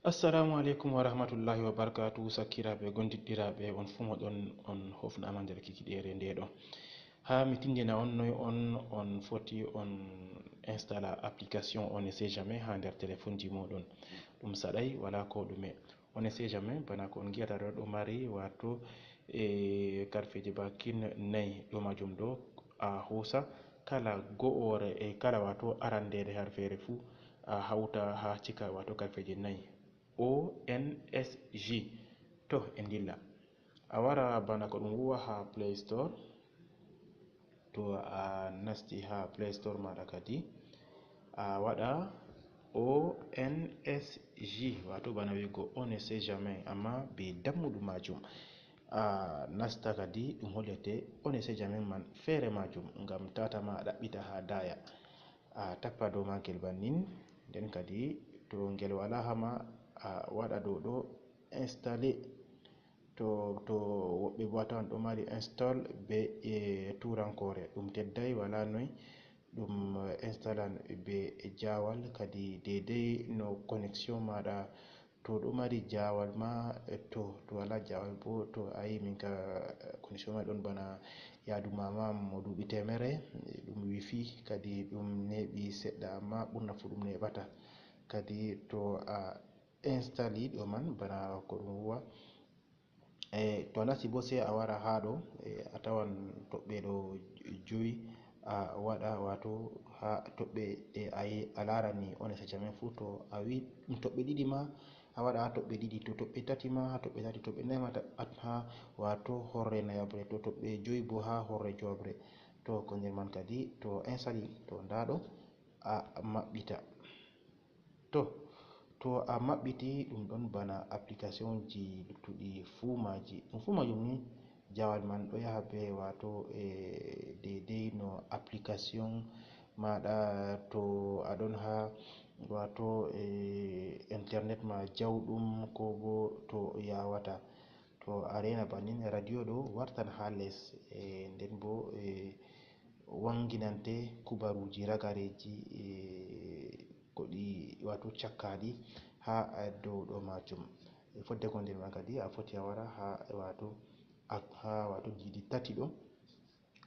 Assalamu alaikum wa rahmatullahi wa barakatuh. Sakiraɓe gondiɗɗiraɓe on fuu moɗon on hofnama nder kikiɗere nde ɗo. Ha mi tindina on noy on foti on installa application on sait jamais ha nder téléphone ji moɗon. Ɗum saɗai wala ko ɗume. On sait jamais bana ko on gi'ata ɗo mari wato karfeje bakin nai ɗo majum ɗo a hosa kala go'ore kala wato arandere har fere fu a hauta ha cika wato karfeje nai ONSJ. To en dilla a wara bana ko ɗum huwa ha Play Store. To a nasti ha Play Store maɗa kadi a waɗa ONSJ wato bana wigo on ne sait jamais amma be dammuɗum majum. A nasta kadi ɗum hollete on ne sait jamais man fere majum ngam tatama a ɗaɓɓita ha daya. A tappa dow magel bannin nden kadi to ngel wala hama a waɗa dow ɗo installé. to woɓɓe bo tawan ɗo mari install be turankore ɗum teddai wala noy ɗum installan be jawal kadi dedei no connexion maɗa to ɗo mari jawal ma to wala jawal bo to ayi min ka connexion ma ɗon bana yadu mama mo duɓi temere ɗum wifi kadi ɗum neɓi seɗɗa amma ɓurna fu ɗum neɓata kadi to a install ɗo man bana ko ɗum huwa to a nasti bo sai a wara ha ɗo a tawan toɓɓe ɗo joyi a waɗa wato ha toɓɓe a larani on ne sait jamais fu to a wi ɗum toɓɓe ɗiɗi ma a waɗa ha toɓɓe ɗiɗi, to toɓɓe tati ma ha toɓɓe tati, toɓɓe nai ma ha wato horre nayabre, to toɓɓe joyi bo ha horre jowabre. To ko nder man kadi to install to nda ɗo a maɓɓita. To a maɓɓiti ɗum ɗon bana application ji luttuɗi fu maji ɗum fu majum ni jawal man ɗo yaha be wato dedei no application maɗa to aɗon ha wato internet ma jawɗum ko bo to yawata. To a rena bannin radio ɗo wartan ha less nden bo wanginante kubaruji ragareji ko ɗi wato cakkaɗi ha dow ɗo majum. Fodde ko nder man kadi a foti a wara ha wato jiɗi tati ɗo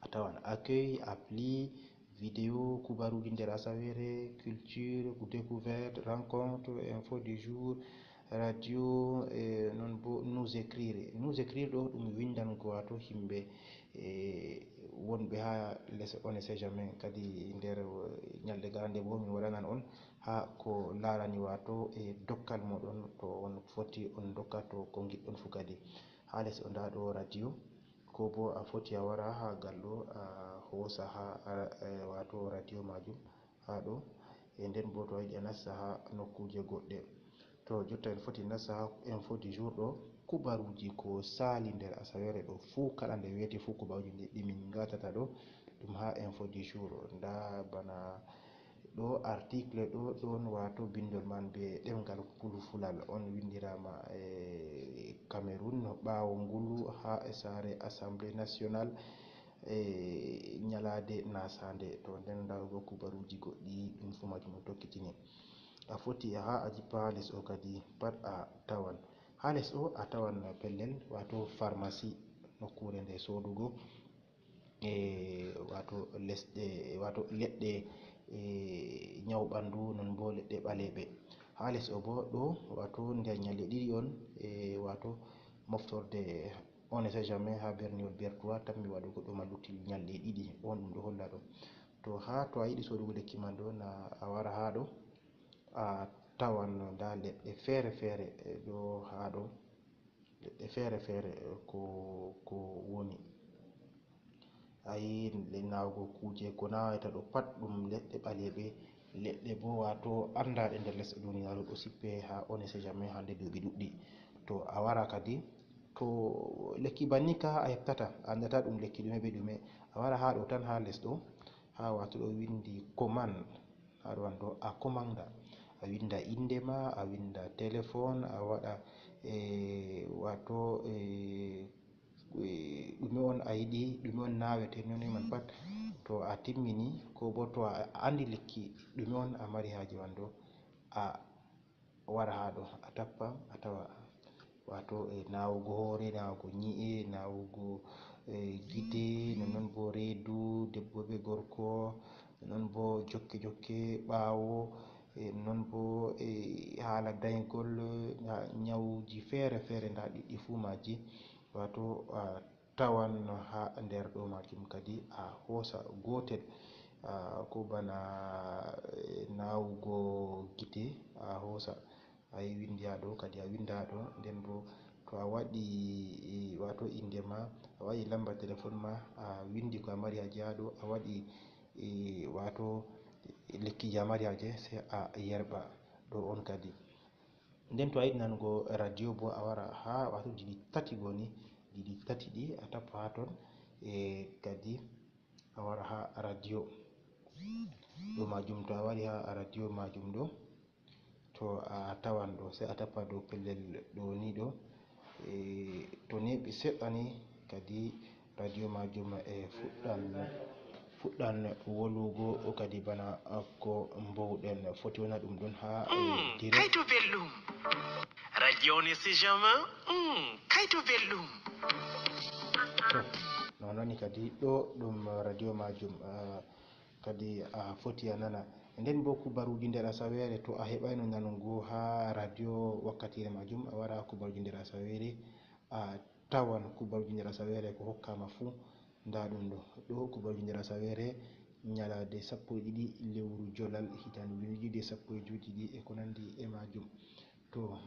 a tawan accueil, appli, vidéo, kubaruji nder asawere, culture, découverte, rencontre, info du jour, radio, non bo nous écrire. Nous écrire ɗo ɗum windango wato himɓe wonɓe ha les on ne sait jamais kadi nder nyalde garande bo min waɗanan on ha ko larani wato dokkal moɗon to on foti on dokka to ko giɗɗon fu kadi ha les o nda ɗo radio ko bo a foti a wara ha gal ɗo a hosa ha wato radio majum ha ɗo nden bo to a yiɗi a nasta ha nokkuje goɗɗe. To jotta en foti nasta ha info du jour ɗo kubaruji ko sali nder asawere ɗo fu kala nde weti fu kubaruji ɗi min gatata ɗo ɗum ha info du jour nda bana ɗo article ɗo ɗon wato bindol man be ɗemgal pulfulal on windirama Cameroun no ɓawo ngulu ha sare assemblée nationale nyalade nasade. To nden nda ɗo kubaruji goɗɗi ɗum fu majum o tokkitini a foti ha a jippa ha les o kadi pat a tawan ha les o a tawan pellel wato pharmacie nokkure nde sodugo wato lesɗe wato leɗɗe nyawu ɓandu non bo leɗɗe ɓaleɓe. Ha les o bo ɗo wato nder nyalɗe ɗiɗi on wato moftorde on ne sait jamais ha berniwol bertois tammi waɗugo ɗo man lutti nyalɗe ɗiɗi on ɗum ɗo holla ɗo. To a yiɗi sodugo lekki man ɗo na a wara ha ɗo a tawan nda leɗɗe fere fere ɗo ha ɗo leɗɗe fere fere ko woni ayi nawugo kuje ko nawata ɗo pat ɗum leɗɗe ɓaleɓe leɗɗe bo wato andaɗe nder lesɗe duniyaru ɗo sippe ha on ne sait jamais hande duɓi ɗuɗɗi. To a wara kadi to lekki banni ka a heɓtata a andata ɗum lekki ɗume be ɗume a wara ha ɗo tan ha les ɗo ha wato ɗo windi commande ha ɗo wan ɗo a commanda a winda inde ma a winda téléphone a waɗa wato ɗume on a yiɗi ɗume on nawete nonne man pat to a timmini ko bo to a andi lekki ɗume on a mari haje wan ɗo a wara ha ɗo a tappa a tawa wato nawugo hore, nawugo nyi'e, nawugo gite, non bo reedu debbo be gorko, non bo jokke jokke ɓawo, non bo hala daygol, nyawuji fere fere nda ɗiɗɗi fu maji wato tawan ha nder ɗo majum. Kadi a hosa gotel ko bana nawugo gite a hosa ayi windi ha ɗo, kadi a winda ha ɗo, nden bo to a waɗi wato inde ma, a waɗi lamba téléphone ma, a windi ko a mari haje ha ɗo, a waɗi wato lekkiji a mari haje, sai a yerɓa ɗo on. Kadi nden to a yiɗi nanugo radio bo a wara ha wato jiɗi tati goni, jiɗi tati ɗi a tappa ha ton, kadi a wara ha radio ɗo majum. To a wari ha radio majum ɗo, to a tawan ɗo, sai a tappa dow pellel ɗo ni ɗo, to neɓi seɗɗa ni kadi radio majum fuɗɗan wolugo, kadi bana ko mbowɗen foti wona ɗum ɗon ha dire. Kayto belɗum radio ne c'est jamais. Kayto belɗum. To non woni kadi ɗo ɗum radio majum kadi a foti a nana. Nden bo kubaruji nder asawere to a heɓayno nanugo ha radio wakkatire majum, a wara kubaruji nder asawere a tawan kubaruji nder asawere ko hokkama fu nda ɗum ɗo kubaruji nder asawere nyalade 12 lewru jolal hitande 2015 e ko nandi e majum. To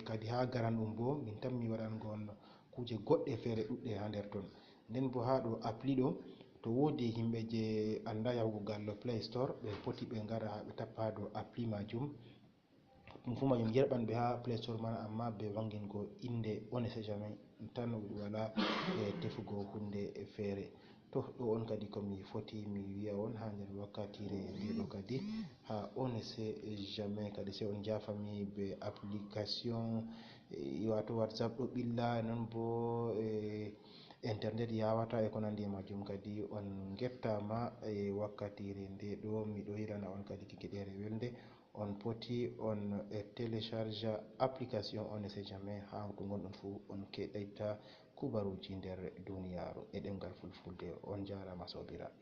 kadi ha garan ɗum bo min tammi waɗango on kuje goɗɗe fere ɗuɗɗe ha nder ton. Nden bo ha ɗo appli ɗo, to wodi himɓe je anda yahugo gallo play store, ɓe poti ɓe ngara ɓe tappa ha ɗo appli majum, ɗum fu majum yerɓan ɓe ha play store man, amma ɓe wangingo inde on sait jamais tan, wala tefugo hunde fere. To ɗo on kadi komi foti mi wi'a on ha nder wakkatire ndeɗo, kadi ha on sait jamais. Kadi sai on jafami be application wato whatsapp ɗo ɓilla, non bo internet yawata e ko nandi e majum. Kadi on gettama wakkatire ndeɗo, miɗo hilana on kadi kekeɗere welde. On poti on télécharge application on sait jamais ha ko gonɗon fu on keɗayta kubaruji nder duniyaru e ɗemgal fulfulde. On jarama sobiraɓe.